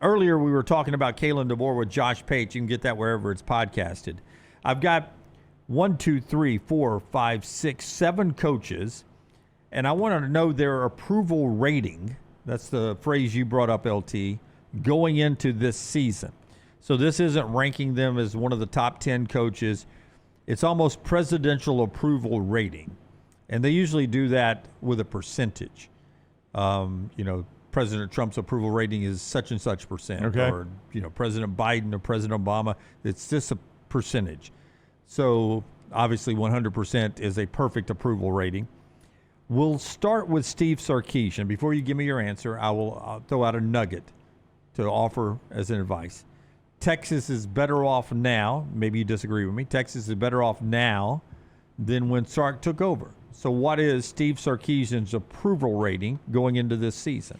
Earlier, we were talking about Kalen DeBoer with Josh Pate. You can get that wherever it's podcasted. I've got 1, 2, 3, 4, 5, 6, 7 coaches, and I want to know their approval rating. That's the phrase you brought up, LT, going into this season. So this isn't ranking them as one of the top 10 coaches. It's almost presidential approval rating. And they usually do that with a percentage. President Trump's approval rating is such and such percent. Okay. Or, President Biden or President Obama. It's just a percentage. So obviously 100% is a perfect approval rating. We'll start with Steve Sarkisian. Before you give me your answer, I'll throw out a nugget to offer as an advice. Texas is better off now. Maybe you disagree with me. Texas is better off now than when Sark took over. So what is Steve Sarkisian's approval rating going into this season?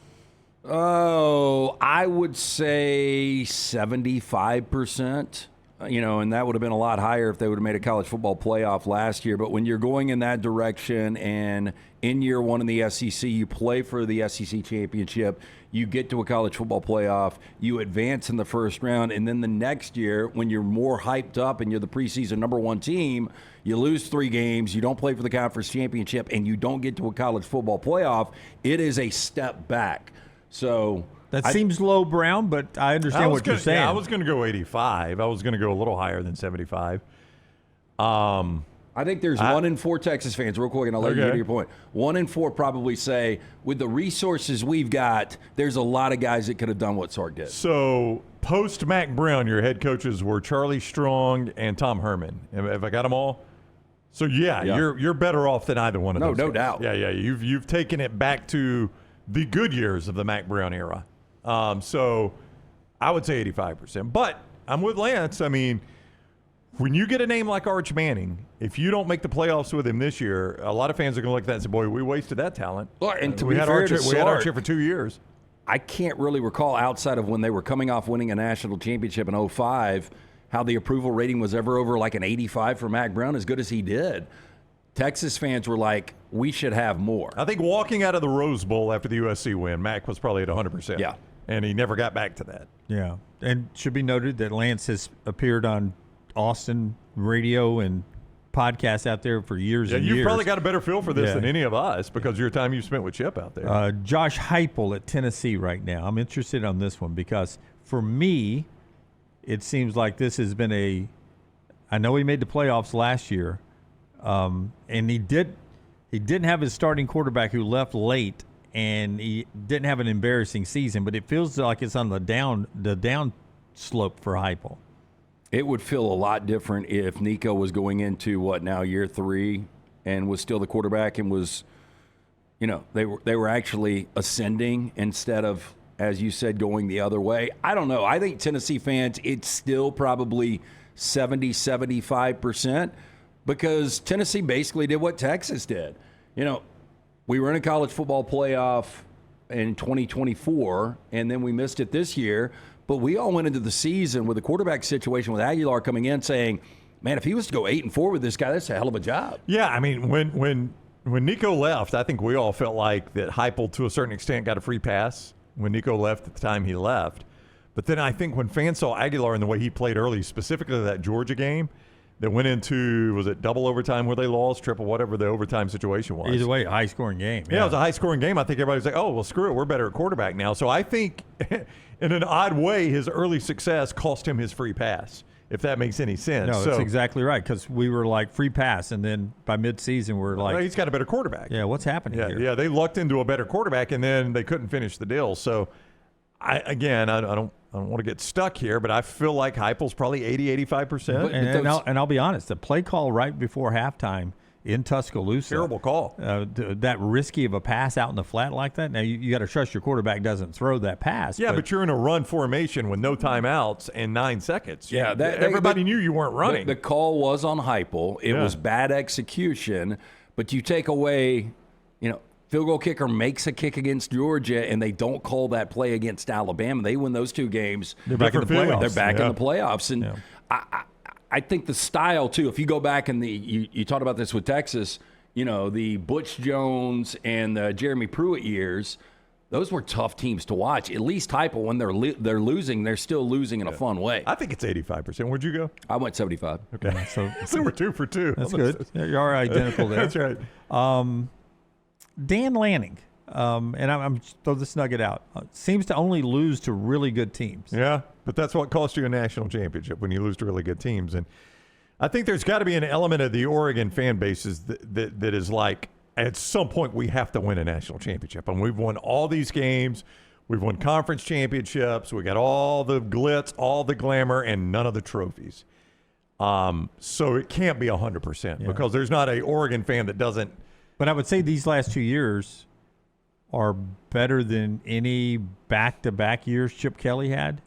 Oh, I would say 75%. And that would have been a lot higher if they would have made a college football playoff last year. But when you're going in that direction and in year one in the SEC, you play for the SEC championship, you get to a college football playoff, you advance in the first round, and then the next year when you're more hyped up and you're the preseason number one team, you lose 3 games, you don't play for the conference championship, and you don't get to a college football playoff, it is a step back. So that seems low, Brown, but I understand what you're saying. Yeah, I was going to go 85. I was going to go a little higher than 75. I think there's 1 in 4 Texas fans, real quick, and I'll let you get to your point. 1 in 4 probably say, with the resources we've got, there's a lot of guys that could have done what Sark did. So post Mac Brown, your head coaches were Charlie Strong and Tom Herman. Have I got them all? So yeah. You're better off than either one of those. No guys. doubt. Yeah. You've taken it back to the good years of the Mac Brown era. So I would say 85%. But I'm with Lance. I mean, when you get a name like Arch Manning, if you don't make the playoffs with him this year, a lot of fans are going to look at that and say, boy, we wasted that talent. Well, and to we be had fair Arch, to we had Arch Sark, here for 2 years. I can't really recall outside of when they were coming off winning a national championship in 2005 how the approval rating was ever over like an 85 for Mac Brown, as good as he did. Texas fans were like, we should have more. I think walking out of the Rose Bowl after the USC win, Mac was probably at 100%. Yeah. And he never got back to that. Yeah. And should be noted that Lance has appeared on Austin radio and podcasts out there for years and years. You've probably got a better feel for this than any of us because of your time you spent with Chip out there. Josh Heupel at Tennessee right now. I'm interested on this one because for me, it seems like this has been I know he made the playoffs last year, and he didn't have his starting quarterback who left late, and he didn't have an embarrassing season, but it feels like it's on the down slope for Heupel. It would feel a lot different if Nico was going into year 3 and was still the quarterback and was, they were actually ascending instead of, as you said, going the other way. I don't know. I think Tennessee fans, it's still probably 70-75% because Tennessee basically did what Texas did. We were in a college football playoff in 2024, and then we missed it this year. But we all went into the season with a quarterback situation with Aguilar coming in saying, man, if he was to go 8-4 with this guy, that's a hell of a job. Yeah, I mean, when Nico left, I think we all felt like that Heupel, to a certain extent, got a free pass when Nico left at the time he left. But then I think when fans saw Aguilar and the way he played early, specifically that Georgia game, that went into, was it double overtime where they lost, triple, whatever the overtime situation was. Either way, a high-scoring game. Yeah, it was a high-scoring game. I think everybody's like, oh, well, screw it. We're better at quarterback now. So I think, in an odd way, his early success cost him his free pass, if that makes any sense. No, that's exactly right, because we were like free pass, and then by midseason we're like. Well, he's got a better quarterback. Yeah, what's happening here? Yeah, they lucked into a better quarterback, and then they couldn't finish the deal. So, I don't want to get stuck here, but I feel like Heupel's probably 80-85%. And I'll be honest, the play call right before halftime in Tuscaloosa. Terrible call. That risky of a pass out in the flat like that. Now, you got to trust your quarterback doesn't throw that pass. Yeah, but you're in a run formation with no timeouts and 9 seconds. Yeah, everybody knew you weren't running. The call was on Heupel. It was bad execution, but you take away, field goal kicker makes a kick against Georgia, and they don't call that play against Alabama. They win those 2 games. They're back in the playoffs. They're back in the playoffs. And I think the style, too, if you go back and you talked about this with Texas, the Butch Jones and the Jeremy Pruitt years, Those were tough teams to watch. At least Heupel, when they're losing, they're still losing in a fun way. I think it's 85%. Where'd you go? I went 75. Okay. So we're 2 for 2. That's good. You are identical there. That's right. Dan Lanning, and I'm throw this nugget out, seems to only lose to really good teams. Yeah, but that's what cost you a national championship when you lose to really good teams. And I think there's got to be an element of the Oregon fan bases that is like, at some point we have to win a national championship. And we've won all these games. We've won conference championships. We got all the glitz, all the glamour, and none of the trophies. So it can't be 100% because there's not a Oregon fan that doesn't. But I would say these last 2 years are better than any back-to-back years Chip Kelly had.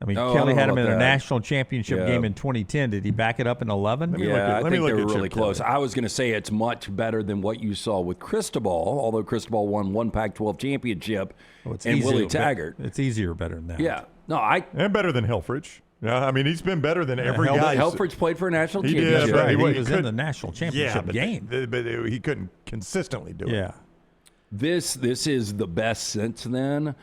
I mean, Kelly had him in a national championship game in 2010. Did he back it up in 11? Yeah, I think they were really close. I was going to say it's much better than what you saw with Cristobal, although Cristobal won one Pac-12 championship and Willie Taggart. It's easier better than that. Yeah. And better than Helfrich. Yeah, I mean, he's been better than every guy. Helfrich played for a national He championship. did, right. He was in the national championship game. But he couldn't consistently do it. Yeah. This is the best since then.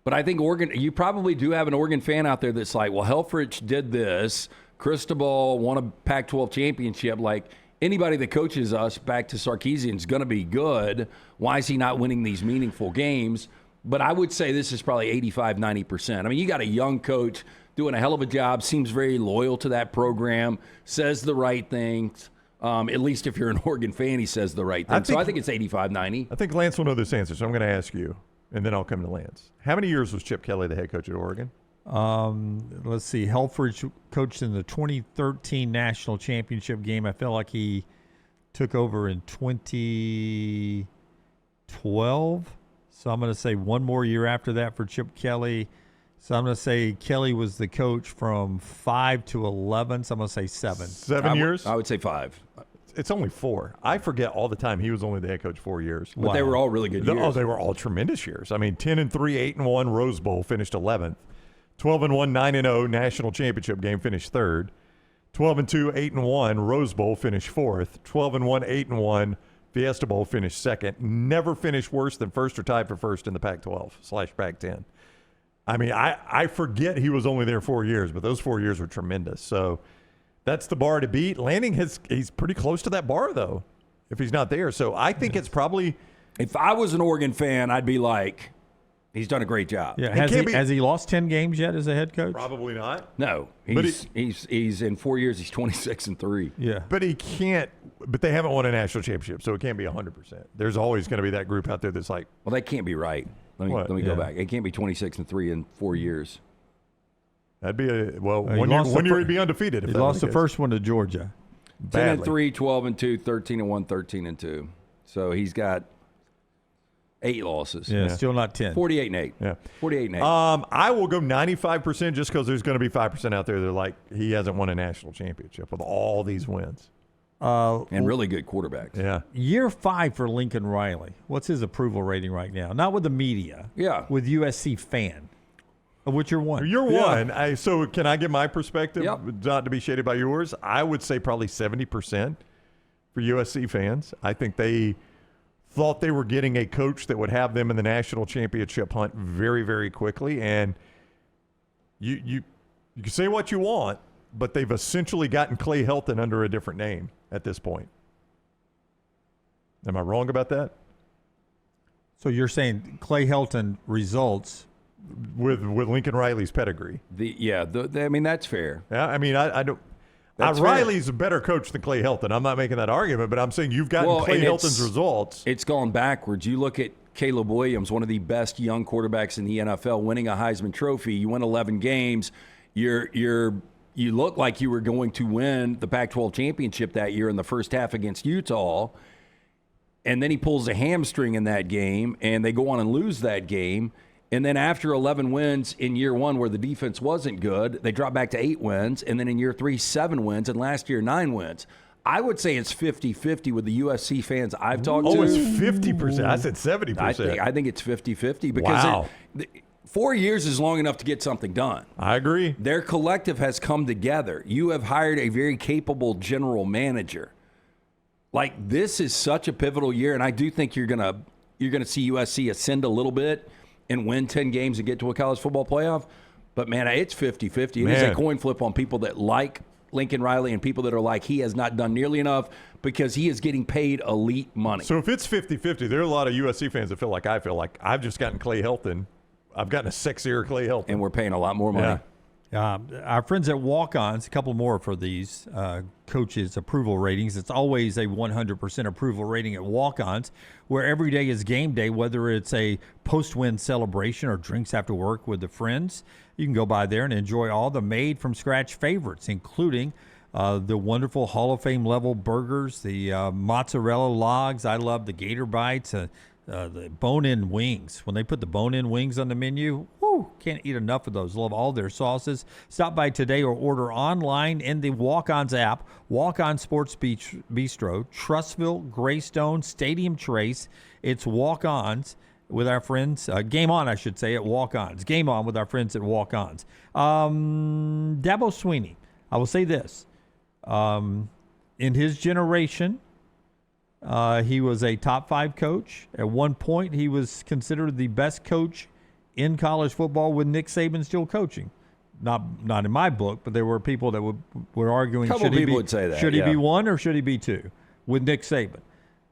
But I think Oregon, you probably do have an Oregon fan out there that's like, well, Helfrich did this. Cristobal won a Pac-12 championship. Like, anybody that coaches us back to Sarkeesian is going to be good. Why is he not winning these meaningful games? But I would say this is probably 85, 90%. I mean, you got a young coach doing a hell of a job, seems very loyal to that program, says the right things. At least if you're an Oregon fan, he says the right thing. So I think it's 85, 90. I think Lance will know this answer, so I'm going to ask you, and then I'll come to Lance. How many years was Chip Kelly the head coach at Oregon? Let's see. Helfrich coached in the 2013 national championship game. I feel like he took over in 2012. So I'm going to say one more year after that for Chip Kelly. So I'm going to say Kelly was the coach from 5 to 11. So I'm going to say 7. 7 years? I would say 5. It's only 4. I forget all the time he was only the head coach 4 years. But they were all really good years. Oh, they were all tremendous years. I mean, 10-3, 8-1, Rose Bowl finished 11th. 12-1, 9-0, national championship game finished 3rd. 12-2, 8-1, Rose Bowl finished 4th. 12-1, 8-1, Fiesta Bowl finished 2nd. Never finished worse than first or tied for first in the Pac-12/Pac-10. I mean, I forget he was only there 4 years, but those 4 years were tremendous. So that's the bar to beat. Lanning he's pretty close to that bar, though, if he's not there. So I think it's probably – if I was an Oregon fan, I'd be like, he's done a great job. Yeah, has he lost 10 games yet as a head coach? Probably not. No. He's in 4 years, he's 26-3. Yeah. But he can't – but they haven't won a national championship, so it can't be 100%. There's always going to be that group out there that's like – well, that can't be right. Let me go back. It can't be 26-3 in 4 years. That'd be one year he'd be undefeated. If he lost the first one to Georgia. 10-3, 12-2, 13-1, 13-2. So he's got 8 losses. Yeah, still not 10. 48-8. Yeah, 48-8. I will go 95% just because there's going to be 5% out there that are like he hasn't won a national championship with all these wins. And really good quarterbacks. Yeah. Year 5 for Lincoln Riley. What's his approval rating right now? Not with the media. Yeah. With USC fan. Of which you're one. You're one. So can I give my perspective? Yep. Not to be shaded by yours. I would say probably 70% for USC fans. I think they thought they were getting a coach that would have them in the national championship hunt very, very quickly. And you can say what you want, but they've essentially gotten Clay Helton under a different name at this point. Am I wrong about that? So you're saying Clay Helton results with Lincoln Riley's pedigree? I mean, that's fair. Yeah, I mean, I don't. Riley's a better coach than Clay Helton. I'm not making that argument, but I'm saying you've gotten Clay Helton's results. It's gone backwards. You look at Caleb Williams, one of the best young quarterbacks in the NFL, winning a Heisman Trophy. You win 11 games. You look like you were going to win the Pac-12 championship that year in the first half against Utah, and then he pulls a hamstring in that game, and they go on and lose that game. And then after 11 wins in year 1 where the defense wasn't good, they drop back to 8 wins, and then in year 3, 7 wins, and last year 9 wins. I would say it's 50-50 with the USC fans I've talked to. Oh, it's 50%. I said 70%. I think it's 50-50 because 4 years is long enough to get something done. I agree. Their collective has come together. You have hired a very capable general manager. Like, this is such a pivotal year, and I do think you're gonna see USC ascend a little bit. and win 10 games and get to a college football playoff. But, man, it's 50-50. It is a coin flip on people that like Lincoln Riley and people that are like, he has not done nearly enough because he is getting paid elite money. So if it's 50-50, there are a lot of USC fans that feel like I feel like I've just gotten Clay Helton. I've gotten a sexier Clay Helton. And we're paying a lot more money. Our friends at Walk-Ons, a couple more for these coaches' approval ratings. It's always a 100% approval rating at Walk-Ons, where every day is game day, whether it's a post-win celebration or drinks after work with the friends. You can go by there and enjoy all the made-from-scratch favorites, including the wonderful Hall of Fame level burgers, the mozzarella logs. I love the Gator Bites, the bone-in wings. When they put the bone-in wings on the menu, whoo, can't eat enough of those. Love all their sauces. Stop by today or order online in the Walk-Ons app. Walk-On Sports Bistro, Trussville, Greystone, Stadium Trace. It's Walk-Ons with our friends. Game On, I should say, at Walk-Ons. Game On with our friends at Walk-Ons. Dabo Swinney. I will say this. In his generation, he was a top 5 coach. At one point, he was considered the best coach in college football with Nick Saban still coaching. Not in my book, but there were people that were arguing Couple people would say that, should he be 1 or should he be 2 with Nick Saban.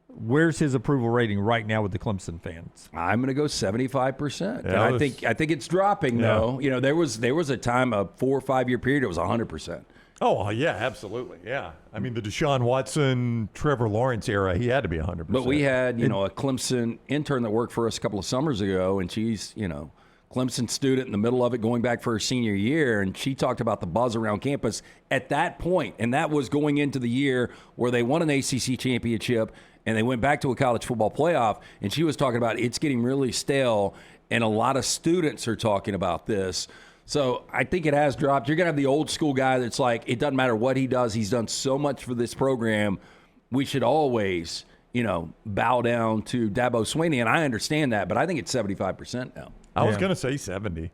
Where's his approval rating right now with the Clemson fans? I'm going to go 75%. Yeah, I think it's dropping though. You know, there was a time, a 4 or 5 year period, it was 100%. Oh, yeah, absolutely. Yeah. I mean, the Deshaun Watson, Trevor Lawrence era, he had to be 100%. But we had, a Clemson intern that worked for us a couple of summers ago, and she's, Clemson student in the middle of it going back for her senior year, and she talked about the buzz around campus at that point, and that was going into the year where they won an ACC championship and they went back to a college football playoff, and she was talking about it's getting really stale, and a lot of students are talking about this. So I think it has dropped. You're going to have the old school guy that's like, it doesn't matter what he does. He's done so much for this program. We should always, bow down to Dabo Swinney, and I understand that, but I think it's 75% now. I was going to say 70.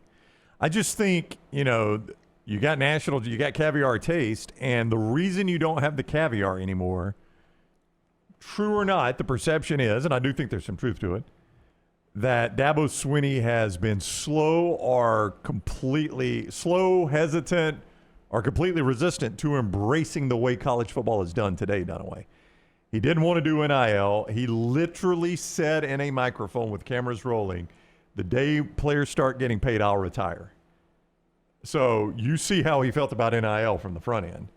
I just think, you got national, you got caviar taste, and the reason you don't have the caviar anymore, true or not, the perception is, and I do think there's some truth to it, that Dabo Swinney has been hesitant, or completely resistant to embracing the way college football is done today, Dunaway. He didn't want to do NIL. He literally said in a microphone with cameras rolling, the day players start getting paid, I'll retire. So you see how he felt about NIL from the front end.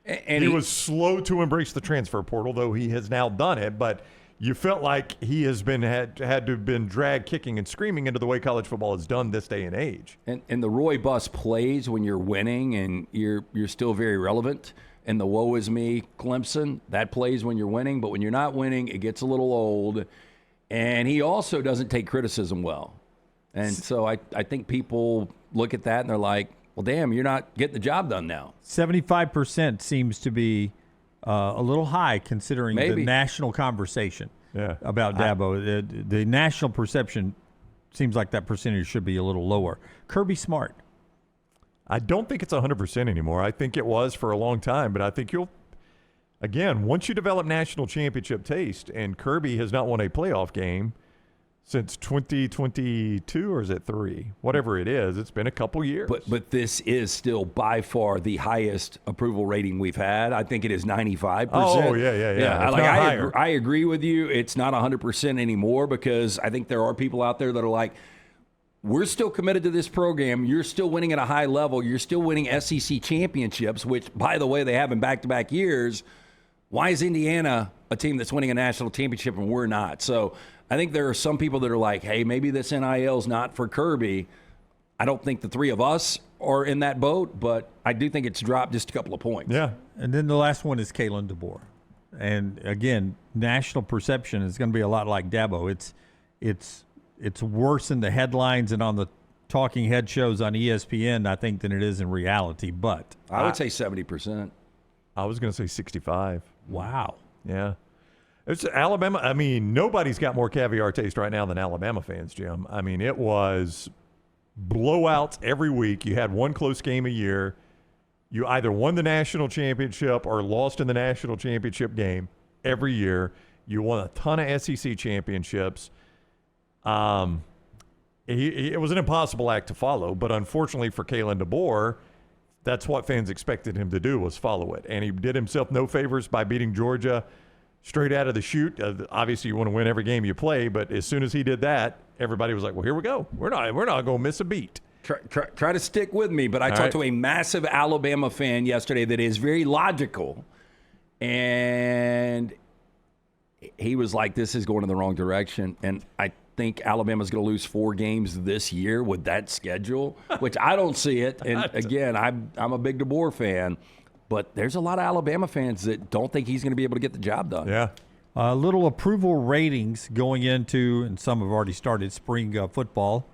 And he was slow to embrace the transfer portal, though he has now done it, but you felt like he has had to have been dragged kicking and screaming into the way college football is done this day and age. And the Roy bus plays when you're winning and you're still very relevant. And the woe is me Clemson, that plays when you're winning. But when you're not winning, it gets a little old. And he also doesn't take criticism well. And so I think people look at that and they're like, well, damn, you're not getting the job done now. 75% seems to be a little high considering the national conversation about Dabo. The national perception seems like that percentage should be a little lower. Kirby Smart. I don't think it's 100% anymore. I think it was for a long time, but I think once you develop national championship taste, and Kirby has not won a playoff game since 2022, or is it 3? Whatever it is, it's been a couple years. But this is still by far the highest approval rating we've had. I think it is 95%. Oh, yeah. I agree with you. It's not 100% anymore because I think there are people out there that are like, we're still committed to this program. You're still winning at a high level. You're still winning SEC championships, which, by the way, they have in back-to-back years. Why is Indiana a team that's winning a national championship and we're not? So I think there are some people that are like, hey, maybe this NIL is not for Kirby. I don't think the three of us are in that boat, but I do think it's dropped just a couple of points. Yeah. And then the last one is Kalen DeBoer. And, again, national perception is going to be a lot like Dabo. It's worse in the headlines and on the talking head shows on ESPN, I think, than it is in reality. But I would say 70%. I was going to say 65. Wow. Yeah. It's Alabama. I mean, nobody's got more caviar taste right now than Alabama fans, Jim. I mean, it was blowouts every week. You had one close game a year. You either won the national championship or lost in the national championship game every year. You won a ton of SEC championships. it was an impossible act to follow. But unfortunately for Kalen DeBoer, that's what fans expected him to do, was follow it. And he did himself no favors by beating Georgia straight out of the chute. Obviously, you want to win every game you play, but as soon as he did that, everybody was like, well, here we go. We're not going to miss a beat. Try to stick with me, but I talked to a massive Alabama fan yesterday that is very logical, and he was like, this is going in the wrong direction, and I think Alabama's going to lose 4 games this year with that schedule, which I don't see it. And again, I'm a big DeBoer fan, but there's a lot of Alabama fans that don't think he's going to be able to get the job done. Yeah. Little approval ratings going into, and some have already started, spring football.